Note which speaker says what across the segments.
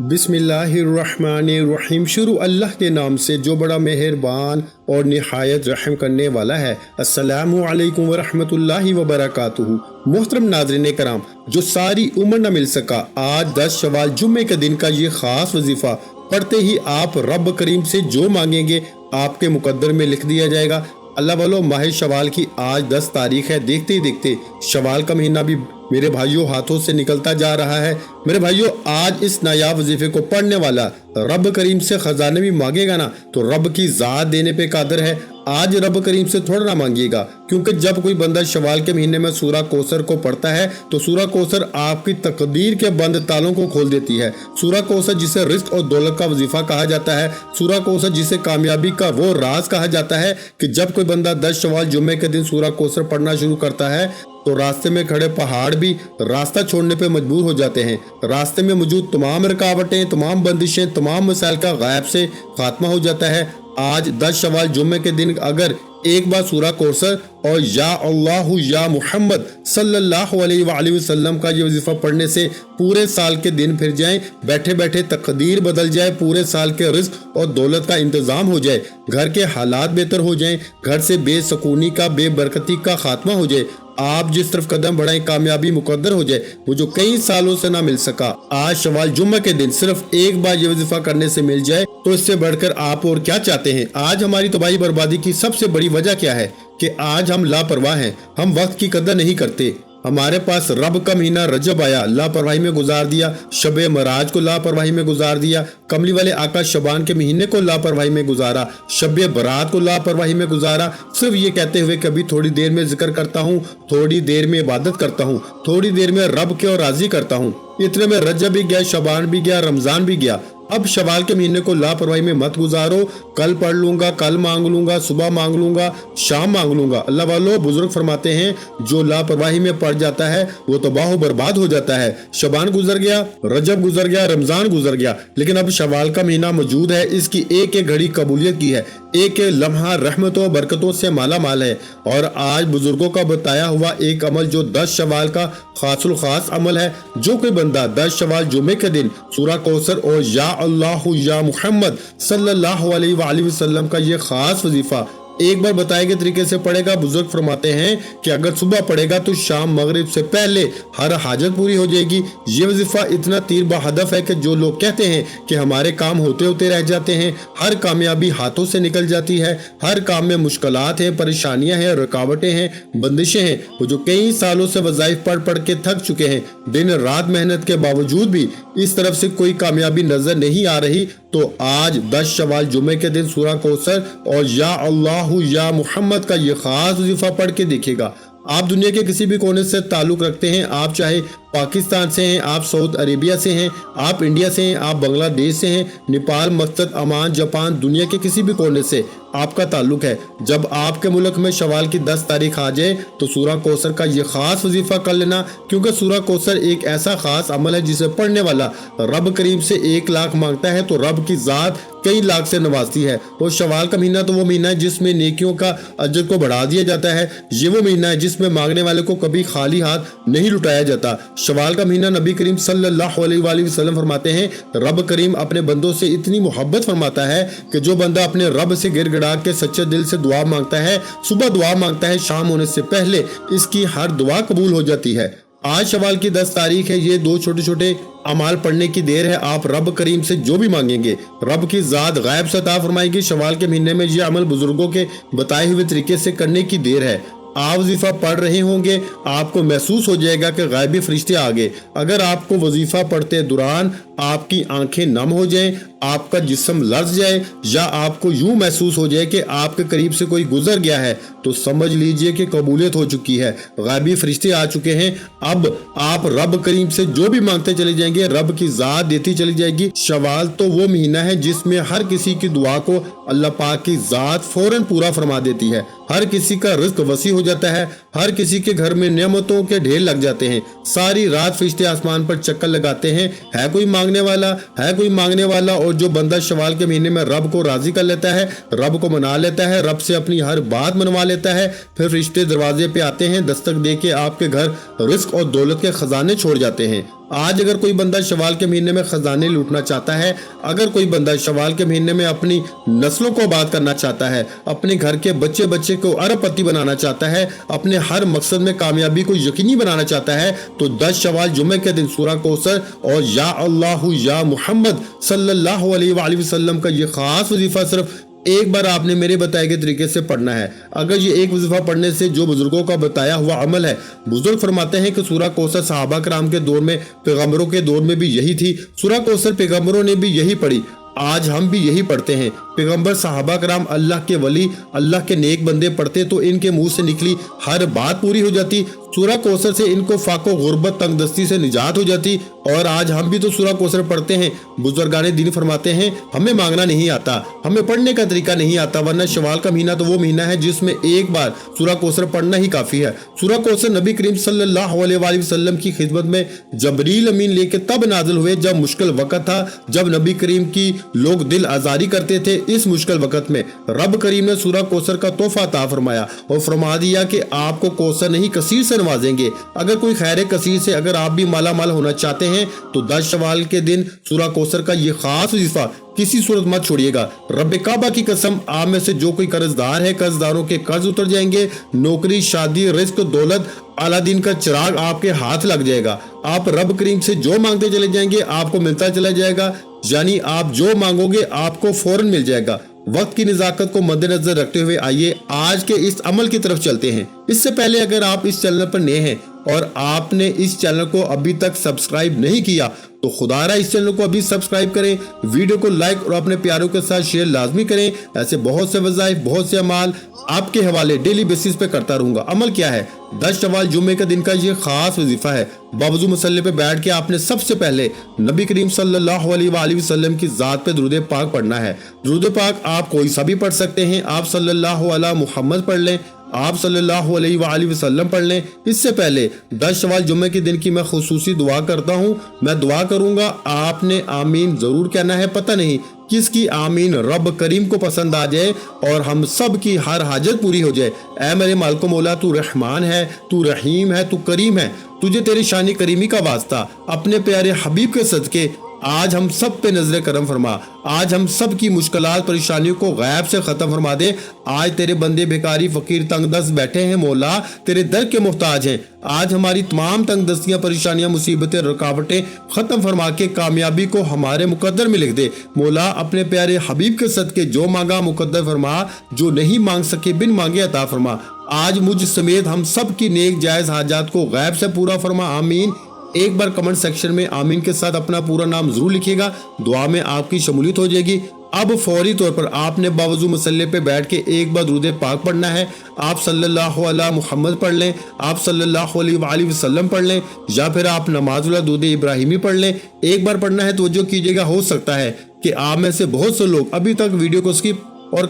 Speaker 1: बिस्मिल्लाहिर्रहमानिर्रहीम। शुरू अल्लाह के नाम से जो बड़ा मेहरबान और निहायत रहम करने वाला है। अस्सलामु अलैकुम वरहमतुल्लाहि वबरकातुहू। मोहतरम नाज़रीन कराम, जो सारी उम्र न मिल सका, आज 10 शवाल जुम्मे के दिन का ये खास वजीफा पढ़ते ही आप रब करीम से जो मांगेंगे आपके मुकद्दर में लिख दिया जाएगा। अल्लाह वालो, माह शवाल की आज 10 तारीख है। देखते ही देखते शवाल का महीना भी मेरे भाइयों हाथों से निकलता जा रहा है। मेरे भाइयों, आज इस नायाब वजीफे को पढ़ने वाला रब करीम से खजाने भी मांगेगा ना, तो रब की ज़ात देने पे कादिर है। आज रब करीम से थोड़ा ना मांगिएगा, क्योंकि जब कोई बंदा शवाल के महीने में सूरा कौसर को पढ़ता है तो सूरा कौसर आपकी तकदीर के बंद तालों को खोल देती है। सूरा कौसर जिसे रिस्क और दौलत का वजीफा कहा जाता है, सूरा कौसर जिसे कामयाबी का वो राज कहा जाता है कि जब कोई बंदा 10 शवाल जुम्मे के दिन सूरा कौसर पढ़ना शुरू करता है तो रास्ते में खड़े पहाड़ भी रास्ता छोड़ने पे मजबूर हो जाते हैं। रास्ते में मौजूद तमाम रुकावटें, तमाम बंदिशें, तमाम मसाइल का गायब से खात्मा हो जाता है। आज 10 शवाल जुम्मे के दिन अगर एक बार सूरा कौसर और या अल्लाहु या मुहम्मद सल्लल्लाहु अलैहि वसल्लम का ये वजीफा पढ़ने से पूरे साल के दिन फिर जाएं, बैठे बैठे तकदीर बदल जाए, पूरे साल के रिज्क और दौलत का इंतजाम हो जाए, घर के हालात बेहतर हो जाएं, घर से बेसकूनी का बेबरकती का खात्मा हो जाए, आप जिस तरफ कदम बढ़ाएं कामयाबी मुकद्दर हो जाए, वो जो कई सालों से ना मिल सका, आज शवाल जुम्मे के दिन सिर्फ एक बार ये वजीफा करने से मिल जाए, तो इससे बढ़कर आप और क्या चाहते हैं। आज हमारी तबाही बर्बादी की सबसे बड़ी वजह क्या है कि आज हम लापरवाह हैं, हम वक्त की कदर नहीं करते। हमारे पास रब का महीना रजब आया, लापरवाही में गुजार दिया, शबे मराज को लापरवाही में गुजार दिया, कमली वाले आका शबान के महीने को लापरवाही में गुजारा, शबे बरात को लापरवाही में गुजारा, सिर्फ ये कहते हुए कभी थोड़ी देर में जिक्र करता हूँ, थोड़ी देर में इबादत करता हूँ, थोड़ी देर में रब के और राजी करता हूँ। इतने में रजब भी गया, शबान भी गया, रमजान भी गया। अब शवाल के महीने को लापरवाही में मत गुजारो। कल पढ़ लूंगा, कल मांग लूंगा, सुबह मांग लूंगा, शाम मांग लूंगा। अल्लाह वालों, बुजुर्ग फरमाते हैं जो लापरवाही में पड़ जाता है वो तबाह बर्बाद हो जाता है। शबान गुजर गया, रजब गुजर गया, रमजान गुजर गया, लेकिन अब शवाल का महीना मौजूद है। इसकी एक एक घड़ी कबूलियत की है, एक एक लम्हा रहमतों बरकतों से माला माल है। और आज बुजुर्गों का बताया हुआ एक अमल जो 10 शवाल का खासुल खास अमल है, जो कोई बंदा 10 शवाल जुमे के दिन सूरा कौसर और या अल्लाहु या मुहम्मद सल्लल्लाहु अलैहि वसल्लम का ये खास वजीफा एक बार बताए गए तरीके से पढ़ेगा, बुजुर्ग फरमाते हैं कि अगर सुबह पढ़ेगा तो शाम मगरिब से पहले हर हाजत पूरी हो जाएगी। ये वजीफा इतना तीर बहदफ है कि जो लोग कहते हैं कि हमारे काम होते होते रह जाते हैं, हर कामयाबी हाथों से निकल जाती है, हर काम में मुश्किलात हैं, परेशानियां हैं, रुकावटें हैं, बंदिशें हैं, वो जो कई सालों से वज़ाइफ पढ़ पढ़ के थक चुके हैं, दिन रात मेहनत के बावजूद भी इस तरफ से कोई कामयाबी नजर नहीं आ रही, तो आज 10 शवाल जुमे के दिन सूरा कौसर और या अल्लाहु या मुहम्मद का ये खास वजीफा पढ़ के देखिएगा। आप दुनिया के किसी भी कोने से ताल्लुक रखते हैं, आप चाहे पाकिस्तान से हैं, आप सऊदी अरेबिया से हैं, आप इंडिया से हैं, आप बांग्लादेश से हैं, नेपाल, मस्कत, अमान, जापान, दुनिया के किसी भी कोने से आपका ताल्लुक है, जब आपके मुल्क में शवाल की 10 तारीख आ जाए तो सूरा कौसर का ये खास वजीफा कर लेना, क्योंकि सूरा कौसर एक ऐसा खास अमल है जिसे पढ़ने वाला रब करीम से 1 लाख मांगता है तो रब की ज़ात कई लाख से नवाजती है। और शवाल का महीना तो वो महीना है जिसमें नेकियों का अजर को बढ़ा दिया जाता है। ये वो महीना है जिसमें मांगने वाले को कभी खाली हाथ नहीं लुटाया जाता। शवाल का महीना नबी करीम सल्लल्लाहु अलैहि वसल्लम फरमाते हैं, रब करीम अपने बंदों से इतनी मोहब्बत फरमाता है कि जो बंदा अपने रब से गिड़गिड़ा के सच्चे दिल से दुआ मांगता है, सुबह दुआ मांगता है, शाम होने से पहले इसकी हर दुआ कबूल हो जाती है। आज शवाल की 10 तारीख है। ये 2 छोटे छोटे अमाल पढ़ने की देर है। आप रब करीम से जो भी मांगेंगे रब की ज़ात गायब से अता फरमाएगी। शवाल के महीने में ये अमल बुजुर्गों के बताए हुए तरीके से करने की देर है। आप वजीफा पढ़ रहे होंगे, आपको महसूस हो जाएगा कि गायबी फरिश्ते आ गए। अगर आपको वजीफा पढ़ते दौरान आपकी आंखें नम हो जाएं, आपका जिस्म लर्ज जाए, या आपको यूं महसूस हो जाए कि आपके करीब से कोई गुजर गया है, तो समझ लीजिए कि कबूलियत हो चुकी है, गायबी फरिश्ते आ चुके हैं। अब आप रब करीम से जो भी मांगते चले जाएंगे, रब की ज़ात देती चली जाएगी। शवाल तो वो महीना है जिसमें हर किसी की दुआ को अल्लाह पाक की ज़ात फौरन पूरा फरमा देती है। हर किसी का रिज्क वसी हो जाता है, हर किसी के घर में नेमतों के ढेर लग जाते हैं। सारी रात फरिश्ते आसमान पर चक्कर लगाते हैं, है कोई मांगने वाला, है कोई मांगने वाला। और जो बंदा शवाल के महीने में रब को राजी कर लेता है, रब को मना लेता है, रब से अपनी हर बात मनवा लेता है, फिर फरिश्ते दरवाजे पे आते हैं, दस्तक दे के आपके घर रिज्क और दौलत के खजाने छोड़ जाते हैं। آج اگر کوئی بندہ شوال کے مہینے میں خزانے لوٹنا چاہتا ہے، اگر کوئی بندہ شوال کے مہینے میں اپنی نسلوں کو آباد کرنا چاہتا ہے، اپنے گھر کے بچے بچے کو ارب پتی بنانا چاہتا ہے، اپنے ہر مقصد میں کامیابی کو یقینی بنانا چاہتا ہے، تو 10 شوال جمعے کے دن سورہ کوثر اور یا اللہ یا محمد صلی اللہ علیہ وآلہ وسلم کا یہ خاص وظیفہ صرف ایک بار آپ نے میرے بتائے گئے طریقے سے پڑھنا ہے۔ اگر یہ ایک وظیفہ پڑھنے سے جو بزرگوں کا بتایا ہوا عمل ہے، بزرگ فرماتے ہیں کہ سورہ کوثر صحابہ کرام کے دور میں، پیغمبروں کے دور میں بھی یہی تھی، سورہ کوثر پیغمبروں نے بھی یہی پڑھی، آج ہم بھی یہی پڑھتے ہیں۔ پیغمبر، صحابہ کرام، اللہ کے ولی، اللہ کے نیک بندے پڑھتے تو ان کے منہ سے نکلی ہر بات پوری ہو جاتی۔ سورہ کوثر سے ان کو فاقہ و غربت، تنگ دستی سے نجات ہو جاتی، اور آج ہم بھی تو سورہ کوثر پڑھتے ہیں۔ بزرگان دین فرماتے ہیں ہمیں مانگنا نہیں آتا، ہمیں پڑھنے کا طریقہ نہیں آتا، ورنہ شوال کا مہینہ تو وہ مہینہ ہے جس میں ایک بار سورہ کوثر پڑھنا ہی کافی ہے۔ سورہ کوثر نبی کریم صلی اللہ علیہ وآلہ وسلم کی خدمت میں جبریل امین لے کے تب نازل ہوئے جب مشکل وقت تھا، جب نبی کریم کی لوگ دل آزاری کرتے تھے۔ اس مشکل وقت میں رب کریم نے سورہ کوثر کا تحفہ عطا فرمایا اور فرما دیا کہ آپ کو کوثر نہیں کثیر سے نوازیں گے۔ اگر کوئی خیر کثیر سے اگر آپ بھی مالا مال ہونا چاہتے ہیں تو 10 شوال کے دن سورہ کوثر کا یہ خاص وظیفہ کسی صورت مت چھوڑیے گا۔ رب کعبہ کی قسم، آپ میں سے جو کوئی قرض دار ہے، قرض داروں کے قرض اتر جائیں گے، نوکری، شادی، رزق، دولت، اعلیٰ دین کا چراغ آپ کے ہاتھ لگ جائے گا۔ آپ رب کریم سے جو مانگتے چلے جائیں گے آپ کو ملتا چلا جائے گا، یعنی آپ جو مانگو گے آپ کو فوراً مل جائے گا۔ وقت کی نزاکت کو مد نظر رکھتے ہوئے آئیے آج کے اس عمل کی طرف چلتے ہیں۔ اس سے پہلے اگر آپ اس چینل پر نئے ہیں اور آپ نے اس چینل کو ابھی تک سبسکرائب نہیں کیا تو خدا را اس چینل کو ابھی سبسکرائب کریں، ویڈیو کو لائک اور اپنے پیاروں کے ساتھ شیئر لازمی کریں۔ ایسے بہت سے وظائف، بہت سے اعمال آپ کے حوالے ڈیلی بیسس پہ کرتا رہوں گا۔ عمل کیا ہے؟ 10 شوال جمعے کے دن کا یہ خاص وظیفہ ہے۔ باوضو مصلی پہ بیٹھ کے آپ نے سب سے پہلے نبی کریم صلی اللہ علیہ وآلہ وسلم کی ذات پہ درود پاک پڑھنا ہے۔ درود پاک آپ کوئی سا بھی پڑھ سکتے ہیں، آپ صلی اللہ علیہ محمد پڑھ لیں، آپ صلی اللہ علیہ وآلہ وسلم پڑھ لیں۔ اس سے پہلے 10 شوال جمعے کے دن کی میں خصوصی دعا کرتا ہوں، میں دعا کروں گا، آپ نے آمین ضرور کہنا ہے۔ پتہ نہیں کس کی آمین رب کریم کو پسند آ جائے اور ہم سب کی ہر حاجت پوری ہو جائے۔ اے میرے مالک و مولا، تو رحمان ہے، تو رحیم ہے، تو کریم ہے، تجھے تیری شان کریمی کا واسطہ، اپنے پیارے حبیب کے صدقے آج ہم سب پہ نظر کرم فرما، آج ہم سب کی مشکلات پریشانیوں کو غیب سے ختم فرما دے۔ آج تیرے بندے بیکاری فقیر تنگ دست بیٹھے ہیں، مولا تیرے در کے محتاج ہیں، آج ہماری تمام تنگ دستیاں، پریشانیاں، مصیبتیں، رکاوٹیں ختم فرما کے کامیابی کو ہمارے مقدر میں لکھ دے۔ مولا اپنے پیارے حبیب کے صدقے جو مانگا مقدر فرما، جو نہیں مانگ سکے بن مانگے عطا فرما۔ آج مجھ سمیت ہم سب کی نیک جائز حاجات کو غیب سے پورا فرما، آمین۔ ایک بار کمنٹ سیکشن میں آمین کے ساتھ اپنا پورا نام ضرور لکھیے گا، دعا میں آپ کی شمولیت ہو جائے گی۔ اب فوری طور پر آپ نے باوضو مصلی پہ بیٹھ کے ایک بار درود پاک پڑھنا ہے۔ آپ صلی اللہ علیہ محمد پڑھ لیں، آپ صلی اللہ علیہ وآلہ وسلم پڑھ لیں، یا پھر آپ نماز درود ابراہیمی پڑھ لیں۔ ایک بار پڑھنا ہے، توجہ کیجیے گا، ہو سکتا ہے کہ آپ میں سے بہت سے لوگ ابھی تک ویڈیو کو سکپ اور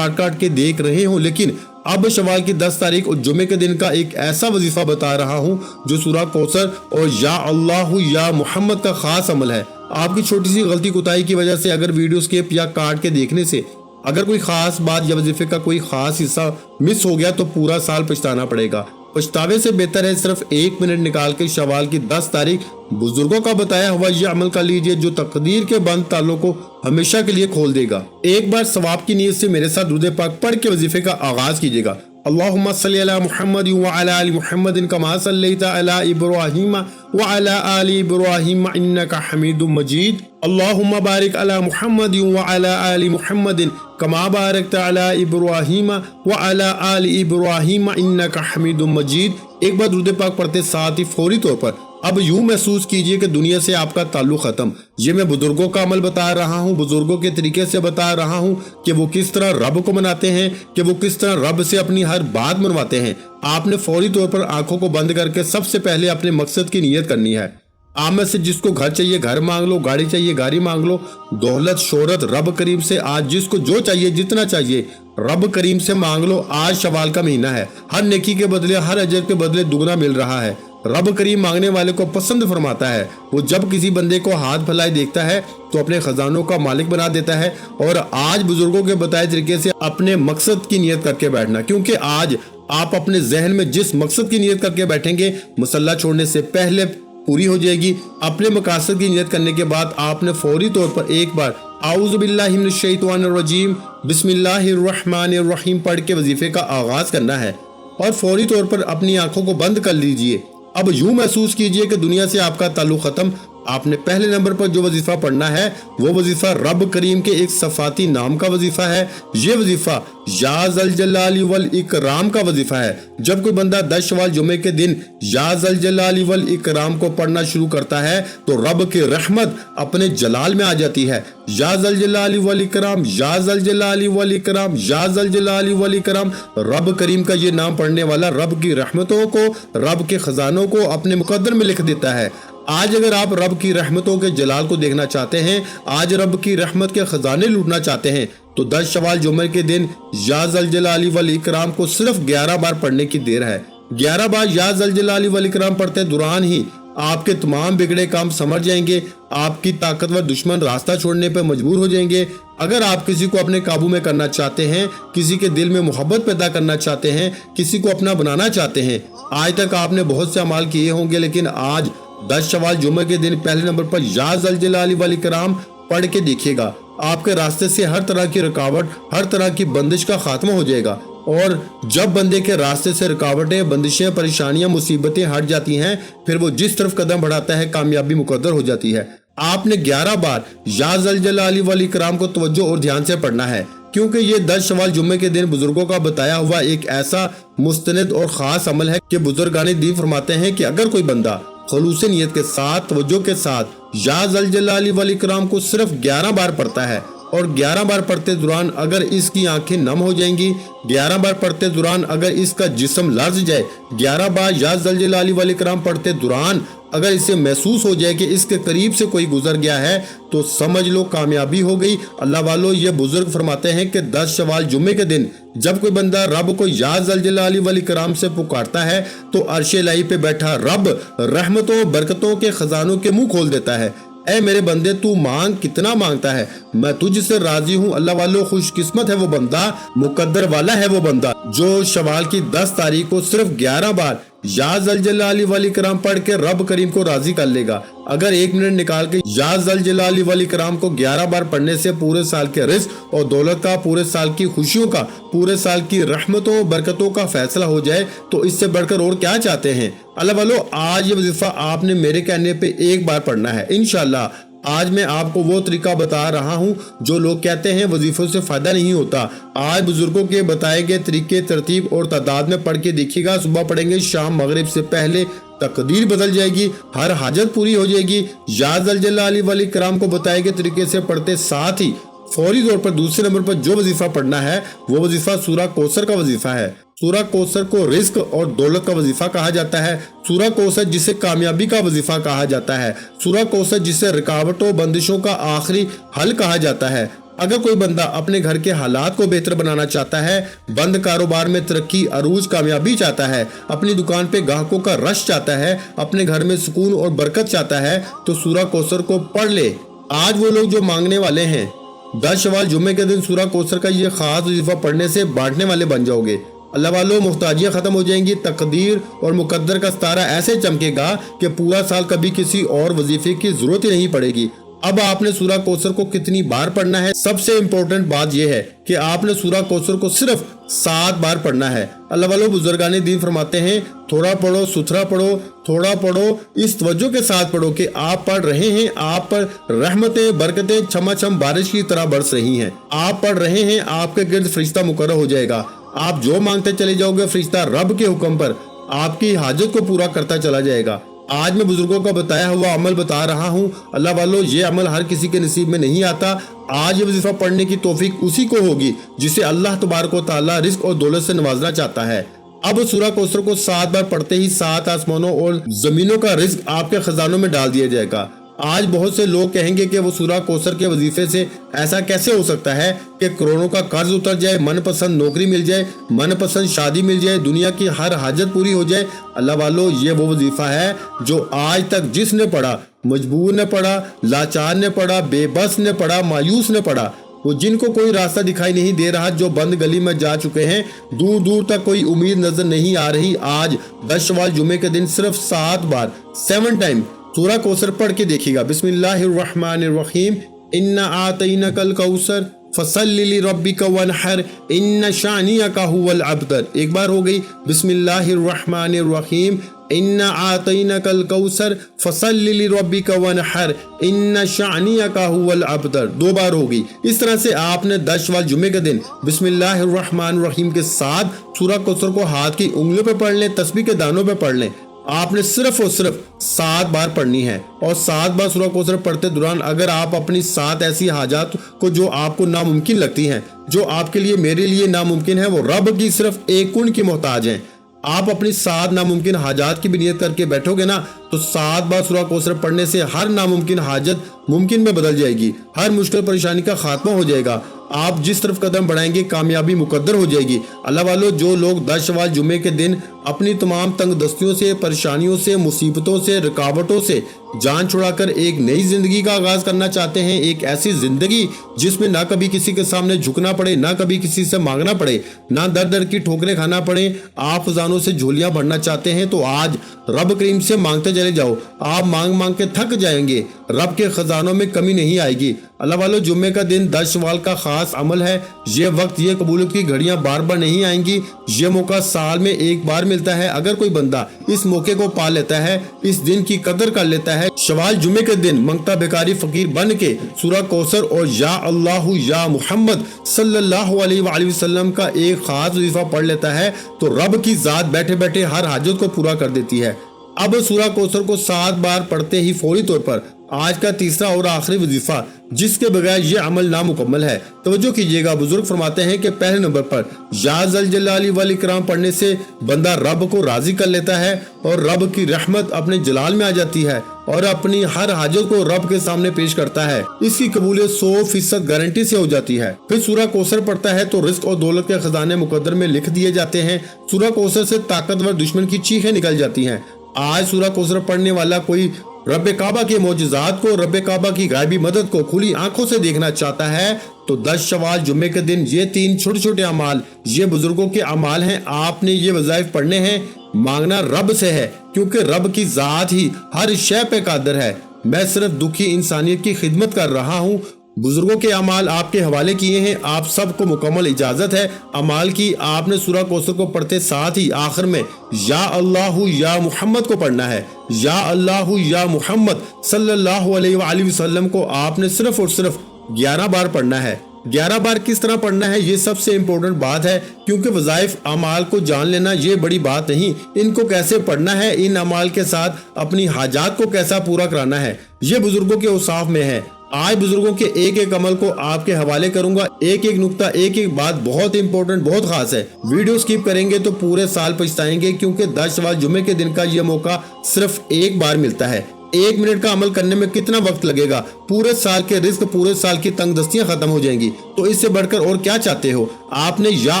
Speaker 1: کاٹ کے دیکھ رہے ہوں، لیکن اب شوال کی 10 تاریخ اور جمعے کے دن کا ایک ایسا وظیفہ بتا رہا ہوں جو سورہ کوثر اور یا اللہ یا محمد کا خاص عمل ہے۔ آپ کی چھوٹی سی غلطی کوتاہی کی وجہ سے اگر ویڈیو سکپ یا کاٹ کے دیکھنے سے اگر کوئی خاص بات یا وظیفے کا کوئی خاص حصہ مس ہو گیا تو پورا سال پچھتانا پڑے گا۔ پچھتاوے سے بہتر ہے صرف 1 منٹ نکال کے شوال کی 10 تاریخ بزرگوں کا بتایا ہوا یہ عمل کر لیجئے جو تقدیر کے بند تالوں کو ہمیشہ کے لیے کھول دے گا۔ ایک بار ثواب کی نیت سے میرے ساتھ درود پاک پڑھ کے وظیفے کا آغاز کیجیے گا۔ اللہم صلی علی محمد وعلی آل محمد کما صلیت علی ابراہیم وعلی آل ابراہیم انک حمید مجید۔ اللہم بارک علی محمد وعلی آل محمد کما بارکت علی ابراہیم وعلی آل ابراہیم انک حمید مجید۔ ایک بار درود پاک پڑھتے ساتھ ہی فوری طور پر اب یوں محسوس کیجئے کہ دنیا سے آپ کا تعلق ختم۔ یہ میں بزرگوں کا عمل بتا رہا ہوں، بزرگوں کے طریقے سے بتا رہا ہوں کہ وہ کس طرح رب کو مناتے ہیں، کہ وہ کس طرح رب سے اپنی ہر بات منواتے ہیں۔ آپ نے فوری طور پر آنکھوں کو بند کر کے سب سے پہلے اپنے مقصد کی نیت کرنی ہے۔ آپ میں سے جس کو گھر چاہیے گھر مانگ لو، گاڑی چاہیے گاڑی مانگ لو، دولت شہرت رب کریم سے آج جس کو جو چاہیے جتنا چاہیے رب کریم سے مانگ لو۔ آج شوال کا مہینہ ہے، ہر نیکی کے بدلے ہر اجر کے بدلے دگنا مل رہا ہے۔ رب کریم مانگنے والے کو پسند فرماتا ہے۔ وہ جب کسی بندے کو ہاتھ پھیلائے دیکھتا ہے تو اپنے خزانوں کا مالک بنا دیتا ہے۔ اور آج بزرگوں کے بتائے طریقے سے اپنے مقصد کی نیت کر کے بیٹھنا، کیونکہ آج आप अपने जहन में जिस मकसद की नियत करके बैठेंगे मसल्ला छोड़ने से पहले पूरी हो जाएगी। अपने मकासद की नियत करने के बाद आपने फौरी तौर पर एक बार आऊज़ु बिल्लाहि मिनश शैतानिर रजीम बिस्मिल्लाहिर रहमानिर रहीम पढ़ के वजीफे का आगाज करना है और फौरी तौर पर अपनी आंखों को बंद कर लीजिए। अब यूं महसूस कीजिए कि दुनिया से आपका ताल्लुक खत्म। आपने पहले नंबर पर जो वजीफा पढ़ना है वो वजीफा रब करीम के एक सफाती नाम का वजीफा है। ये वजीफा या ज़ल जलाली वल इकराम का वजीफा है। जब कोई बंदा 10 शवाल जुमे के दिन या ज़ल जलाली वल इकराम को पढ़ना शुरू करता है तो रब की रहमत अपने जलाल में आ जाती है। या ज़ल जलाली वल इकराम, या ज़ल जलाली वल इकराम, या ज़ल जलाली वल इकराम। रब करीम का ये नाम पढ़ने वाला रब की रहमतों को, रब के खजानों को अपने मुकद्दर में लिख देता है। आज अगर आप रब की रहमतों के जलाल को देखना चाहते हैं, आज रब की रहमत के खजाने लूटना चाहते हैं, तो 10 शवाल जुमे के दिन या ज़ल जलाली वल इकराम को सिर्फ 11 बार पढ़ने की देर है। 11 बार या ज़ल जलाली वल इकराम पढ़ते दौरान ही आपके तमाम बिगड़े काम समझ जाएंगे। आपकी ताकतवर दुश्मन रास्ता छोड़ने पर मजबूर हो जाएंगे। अगर आप किसी को अपने काबू में करना चाहते हैं, किसी के दिल में मोहब्बत पैदा करना चाहते हैं, किसी को अपना बनाना चाहते हैं, आज तक आपने बहुत से अमाल किए होंगे, लेकिन आज 10 शवाल जुमे के दिन पहले नंबर पर या ज़ल जलाली वल इकराम पढ़ के देखिएगा। आपके रास्ते से हर तरह की रुकावट, हर तरह की बंदिश का खात्मा हो जाएगा। और जब बंदे के रास्ते से रुकावटें, बंदिशें, परेशानियां, मुसीबतें हट जाती हैं, फिर वो जिस तरफ कदम बढ़ाता है कामयाबी मुकद्दर हो जाती है। आपने 11 बार या ज़ल जलाली वल इकराम को तवज्जो और ध्यान से पढ़ना है, क्योंकि ये 10 शवाल जुम्मे के दिन बुजुर्गों का बताया हुआ एक ऐसा मुस्तनद और खास अमल है कि बुजुर्गाने दीन फरमाते हैं कि अगर कोई बंदा खलूस नियत के साथ, तवज्जो के साथ या ज़ल जलाली वल इकराम को सिर्फ 11 बार पढ़ता है और 11 बार पढ़ते दौरान अगर इसकी आंखें नम हो जाएंगी, 11 बार पढ़ते दौरान अगर इसका जिस्म लर्ज जाए, 11 बार या ज़ल जलाली वल इकराम पढ़ते दौरान अगर इसे महसूस हो जाए कि इसके करीब से कोई गुजर गया है, तो समझ लो कामयाबी हो गई। अल्लाह वालों, ये बुजुर्ग फरमाते हैं कि 10 शवाल जुम्मे के दिन जब कोई बंदा रब को या ज़ल जलाली वल इकराम से पुकारता है तो अर्श इलाही पे बैठा रब रहमतों बरकतों के खजानों के मुंह खोल देता है। ऐ मेरे बंदे, तू मांग, कितना मांगता है, मैं तुझसे राजी हूँ। अल्लाह वालों, खुशकिस्मत है वो बंदा, मुकद्दर वाला है वो बंदा जो शवाल की 10 तारीख को सिर्फ 11 बार या ज़ल जलाली वल इकराम पढ़ के रब करीम को राजी कर लेगा। अगर 1 मिनट निकाल के या ज़ल जलाली वल इकराम को 11 बार पढ़ने से पूरे साल के रिज़्क़ और दौलत का, पूरे साल की खुशियों का, पूरे साल की रहमतों बरकतों का फैसला हो जाए, तो इससे बढ़कर और क्या चाहते हैं। अल्लाह वालों, आज ये वजीफा आपने मेरे कहने पे एक बार पढ़ना है। इंशाल्लाह आज मैं आपको वो तरीका बता रहा हूँ जो लोग कहते हैं वजीफों से फायदा नहीं होता। आज बुजुर्गों के बताए गए तरीके, तरतीब और तादाद में पढ़ के देखिएगा। सुबह पढ़ेंगे, शाम मगरिब से पहले तकदीर बदल जाएगी, हर हाजत पूरी हो जाएगी। या ज़ल जलाली वल इकराम को बताए गए तरीके से पढ़ते साथ ही फौरी तौर पर दूसरे नंबर पर जो वजीफा पढ़ना है वो वजीफा सूरह कौसर का वजीफा है। सूरह कौसर को रिस्क और दौलत का वजीफा कहा जाता है। सूरह कौसर जिसे कामयाबी का वजीफा कहा जाता है। सूरह कौसर जिसे रुकावटों, बंदिशों का आखिरी हल कहा जाता है। अगर कोई बंदा अपने घर के हालात को बेहतर बनाना चाहता है, बंद कारोबार में तरक्की, अरूज, कामयाबी चाहता है, अपनी दुकान पे ग्राहकों का रश चाहता है, अपने घर में सुकून और बरकत चाहता है, तो सूरह कौसर को पढ़ ले। आज वो लोग जो मांगने वाले हैं, 10 शवाल जुम्मे के दिन सूरह कौसर का ये खास वजीफा पढ़ने से बांटने वाले बन जाओगे। अल्लाह वालों, मुहताजियाँ खत्म हो जाएंगी, तकदीर और मुकद्दर का सितारा ऐसे चमकेगा कि पूरा साल कभी किसी और वजीफे की जरूरत ही नहीं पड़ेगी। अब आपने सूरह कौसर को कितनी बार पढ़ना है, सबसे इम्पोर्टेंट बात यह है कि आपने सूरह कौसर को सिर्फ 7 बार पढ़ना है। अल्लाह वालों, बुजुर्गाने दीन फरमाते हैं, थोड़ा पढ़ो, सुथरा पढ़ो, थोड़ा पढ़ो, इस तवज्जो के साथ पढ़ो कि आप पढ़ रहे हैं, आप पर रहमतें, बरकतें छमाछम बारिश की तरह बरस रही हैं। आप पढ़ रहे हैं, आपके गिर्द फरिश्ता मुकर्रर हो जाएगा। आप जो मांगते चले जाओगे, फरिश्ता रब के हुक्म पर आपकी हाजत को पूरा करता चला जाएगा। आज मैं बुजुर्गों का बताया हुआ अमल बता रहा हूँ। अल्लाह वालों, ये अमल हर किसी के नसीब में नहीं आता। आज ये वजीफा पढ़ने की तौफीक उसी को होगी जिसे अल्लाह तबारक व तआला रिज़्क और दौलत से नवाजना चाहता है। अब सूरह कौसर को 7 बार पढ़ते ही 7 आसमानों और जमीनों का रिज़्क आपके खजानों में डाल दिया जाएगा। आज बहुत से लोग कहेंगे कि वो सूरह कौसर के वजीफे से ऐसा कैसे हो सकता है कि करोड़ों का कर्ज उतर जाए, मनपसंद नौकरी मिल जाए, मनपसंद शादी मिल जाए, दुनिया की हर हाजत पूरी हो जाए। अल्लाह वालों, ये वो वजीफा है जो आज तक जिसने पढ़ा, मजबूर ने पढ़ा, लाचार ने पढ़ा, बेबस ने पढ़ा, मायूस ने पढ़ा, वो जिनको कोई रास्ता दिखाई नहीं दे रहा, जो बंद गली में जा चुके हैं, दूर दूर तक कोई उम्मीद नजर नहीं आ रही, आज 10 शवाल जुमे के दिन सिर्फ 7 बार 7 टाइम सूरह कौसर पढ़ के देखिएगा। बिस्मिल्लाहिर्रहमानिर्रहीम, इन्ना आतैनकल कौसर फसल्लि लिरब्बिका वनहर इन्ना शानियका हुवल अब्तर। एक बार हो गई। बिस्मिल्लाहिर्रहमानिर्रहीम, इन्ना आतैनकल कौसर फसल्लि लिरब्बिका वनहर इन्ना शानियका हुवल अब्तर। 2 बार हो गई। इस तरह से आपने 10 शवाल जुमे के दिन बिस्मिल्लाहिर्रहमानिर्रहीम के साथ सूरह कौसर को हाथ की उंगलियों पे पढ़ लें, तस्बीह के दानों पे पढ़ लें। आपने सिर्फ और सिर्फ 7 बार पढ़नी है, और 7 बार सूरह कौसर पढ़ते दौरान अगर आप अपनी 7 ऐसी हाजात को जो आपको नामुमकिन लगती हैं, जो आपके लिए मेरे लिए नामुमकिन है, वो रब की सिर्फ एक कुन की मोहताज हैं, आप अपनी 7 नामुमकिन हाजात की भी नियत करके बैठोगे ना, तो 7 बार सूरह कौसर पढ़ने से हर नामुमकिन हाजत मुमकिन में बदल जाएगी, हर मुश्किल परेशानी का खात्मा हो जाएगा। आप जिस तरफ कदम बढ़ाएंगे कामयाबी मुकद्दर हो जाएगी। अल्लाह वालों, जो लोग 10 शवाल जुमे के दिन अपनी तमाम तंगदस्तियों से, परेशानियों से, मुसीबतों से, रुकावटों से जान छुड़ाकर एक नई जिंदगी का आगाज करना चाहते हैं, एक ऐसी जिंदगी जिसमें ना कभी किसी के सामने झुकना पड़े, ना कभी किसी से मांगना पड़े, ना दर दर की ठोकरें खाना पड़े, आप खजानों से झोलियां भरना चाहते हैं, तो आज रब करीम से मांगते चले जाओ। आप मांग मांग के थक जाएंगे, रब के खजानों में कमी नहीं आएगी। अल्लाह वालों, जुम्मे का दिन 10 शवाल का खास अमल है। ये वक्त, ये कबूलियत की घड़ियां बार बार नहीं आएंगी, ये मौका साल में एक बार मिलता है। अगर कोई बंदा इस मौके को पा लेता है, इस दिन की कदर कर लेता है, शवाल जुम्मे के दिन मंगता बेकारी फकीर बन के सूरह कौसर और या अल्लाहु या मुहम्मद सल्लल्लाहु अलैहि वसल्लम का एक खास वजीफा पढ़ लेता है, तो रब की जात बैठे बैठे हर हाजत को पूरा कर देती है। अब सूरह कौसर को 7 बार पढ़ते ही फौरी तौर पर आज का तीसरा और आखिरी वजीफा, जिसके बगैर ये अमल नामुकम्मल है। तवज्जो कीजिएगा, बुजुर्ग फरमाते हैं कि पहले नंबर पर या ज़ल जलाली वल इकराम पढ़ने से बंदा रब को राजी कर लेता है और रब की रहमत अपने जलाल में आ जाती है और अपनी हर हाजत को रब के सामने पेश करता है। इसकी कबूलियत 100% गारंटी से हो जाती है। फिर सूरह कौसर पढ़ता है तो रिस्क और दौलत के खजाने मुकद्दर में लिख दिए जाते हैं। सूरह कौसर से ताकतवर दुश्मन की चीखें निकल जाती हैं। आज सूरह कौसर पढ़ने वाला कोई रब काबा के मौजज़ात को, रब काबा की गायबी मदद को खुली आंखों से देखना चाहता है, तो 10 शवाल जुम्मे के दिन ये 3 छोटे छोटे अमाल, ये बुजुर्गों के अमाल हैं। आपने ये वज़ाइफ पढ़ने हैं। मांगना रब से है, क्योंकि रब की जात ही हर शय पे कादिर है। मैं सिर्फ दुखी इंसानियत की खिदमत कर रहा हूँ। बुजुर्गों के अमाल आपके हवाले किए हैं, आप सबको मुकम्मल इजाजत है अमाल की। आपने सूरह कौसर को पढ़ते साथ ही आखिर में या अल्लाहु या मुहम्मद को पढ़ना है। या अल्लाहु या मुहम्मद सल्लल्लाहु अलैहि वसल्लम को आपने सिर्फ और सिर्फ 11 बार पढ़ना है। 11 बार किस तरह पढ़ना है, ये सबसे इम्पोर्टेंट बात है, क्योंकि वज़ाइफ अमाल को जान लेना ये बड़ी बात नहीं, इनको कैसे पढ़ना है, इन अमाल के साथ अपनी हाजात को कैसा पूरा कराना है, ये बुजुर्गों के औसाफ में है। आज बुजुर्गों के एक एक अमल को आपके हवाले करूंगा। एक एक नुक्ता, एक एक बात बहुत इंपॉर्टेंट, बहुत खास है। वीडियो स्किप करेंगे तो पूरे साल पछताएंगे, क्योंकि 10 शवाल जुम्मे के दिन का ये मौका सिर्फ एक बार मिलता है। 1 मिनट का अमल करने में कितना वक्त लगेगा, पूरे साल के रिस्क, पूरे साल की तंगदस्तियां खत्म हो जाएंगी। तो इससे बढ़कर और क्या चाहते हो। आपने या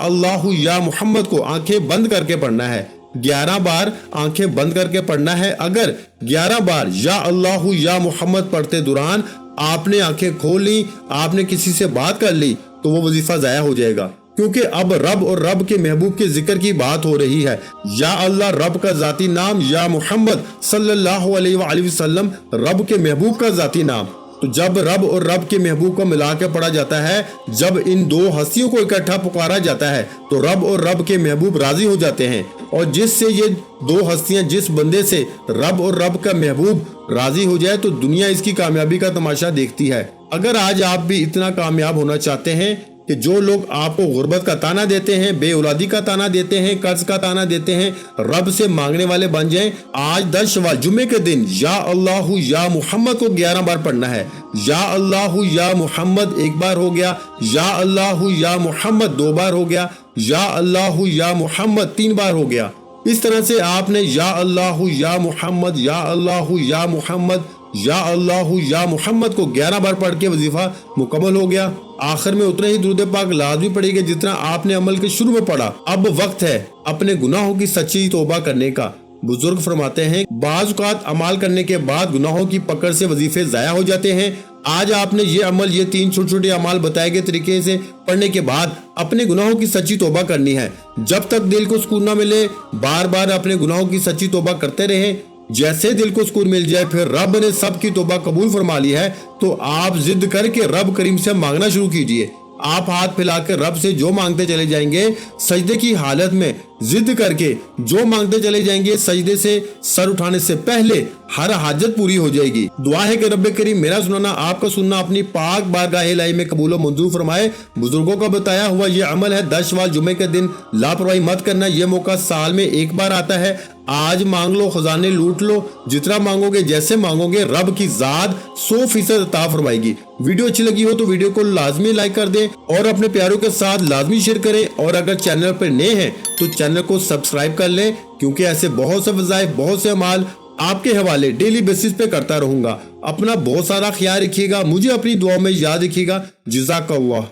Speaker 1: अल्लाहु या मुहम्मद को आंखें बंद करके पढ़ना है। 11 बार आंखें बंद करके पढ़ना है। अगर 11 बार या अल्लाहु या मुहम्मद पढ़ते दौरान आपने आंखें खोल ली, आपने किसी से बात कर ली, तो वो वजीफा जाया हो जाएगा, क्योंकि अब रब और रब के महबूब के जिक्र की बात हो रही है। या अल्लाह रब का जाती नाम, या मुहम्मद सल्लल्लाहु अलैहि वसल्लम रब के महबूब का जाती नाम। तो जब रब और रब के महबूब को मिला के पढ़ा जाता है, जब इन 2 हस्तियों को इकट्ठा पुकारा जाता है, तो रब और रब के महबूब राजी हो जाते हैं। और जिससे ये 2 हस्तियां, जिस बंदे से रब और रब का महबूब राजी हो जाए, तो दुनिया इसकी कामयाबी का तमाशा देखती है। अगर आज आप भी इतना कामयाब होना चाहते हैं कि जो लोग आपको गुर्बत का ताना देते हैं, बे औलादी का ताना देते हैं, कर्ज का ताना देते हैं, रब से मांगने वाले बन जाएं, आज 10 शवाल जुम्मे के दिन या अल्लाहु या मुहम्मद को 11 बार पढ़ना है। या अल्लाहु या मुहम्मद 1 बार हो गया, या अल्लाहु या मुहम्मद 2 बार हो गया, या अल्लाहु या मुहम्मद 3 बार हो गया। इस तरह से आपने या अल्लाहु या मुहम्मद, या अल्लाहु या मुहम्मद, या अल्लाहु या मुहम्मद को 11 बार पढ़ के वजीफा मुकम्मल हो गया। आखिर में उतने ही दुरूद पाक लाजमी पड़ेगा जितना आपने अमल के शुरू में पढ़ा। अब वक्त है अपने गुनाहों की सच्ची तौबा करने का। बुजुर्ग फरमाते हैं, बाज़ औक़ात अमाल करने के बाद गुनाहों की पकड़ से वजीफे ज़ाया हो जाते हैं, آج آپ نے یہ عمل، یہ 3 چھوٹے چھوٹے اعمال بتائے گئے طریقے سے پڑھنے کے بعد اپنے گناہوں کی سچی توبہ کرنی ہے۔ جب تک دل کو سکون نہ ملے بار بار اپنے گناہوں کی سچی توبہ کرتے رہیں۔ جیسے دل کو سکون مل جائے پھر رب نے سب کی توبہ قبول فرما لی ہے تو آپ ضد کر کے رب کریم سے مانگنا شروع کیجئے۔ آپ ہاتھ پھیلا کے رب سے جو مانگتے چلے جائیں گے، سجدے کی حالت میں ضد کر کے جو مانگتے چلے جائیں گے، سجدے سے سر اٹھانے سے پہلے ہر حاجت پوری ہو جائے گی۔ دعا ہے کہ رب کریم میرا سننا، آپ کا سننا اپنی پاک بارگاہ الہی میں قبول و منظور فرمائے۔ بزرگوں کا بتایا ہوا یہ عمل ہے 10 شوال جمعے کے دن لاپرواہی مت کرنا۔ یہ موقع سال میں ایک بار آتا ہے۔ آج مانگ لو، خزانے لوٹ لو، جتنا مانگو گے، جیسے مانگو گے، رب کی ذات 100% عطا فرمائے گی۔ ویڈیو اچھی لگی ہو تو ویڈیو کو لازمی لائک کر دیں اور اپنے پیاروں کے ساتھ لازمی شیئر کریں، اور اگر چینل پر نئے ہیں تو چینل کو سبسکرائب کر لیں، کیونکہ ایسے بہت سے وظائف، بہت سے اعمال آپ کے حوالے ڈیلی بیسس پہ کرتا رہوں گا۔ اپنا بہت سارا خیال رکھیے گا، مجھے اپنی دعاؤں میں یاد رکھیے گا۔ جزاک اللہ۔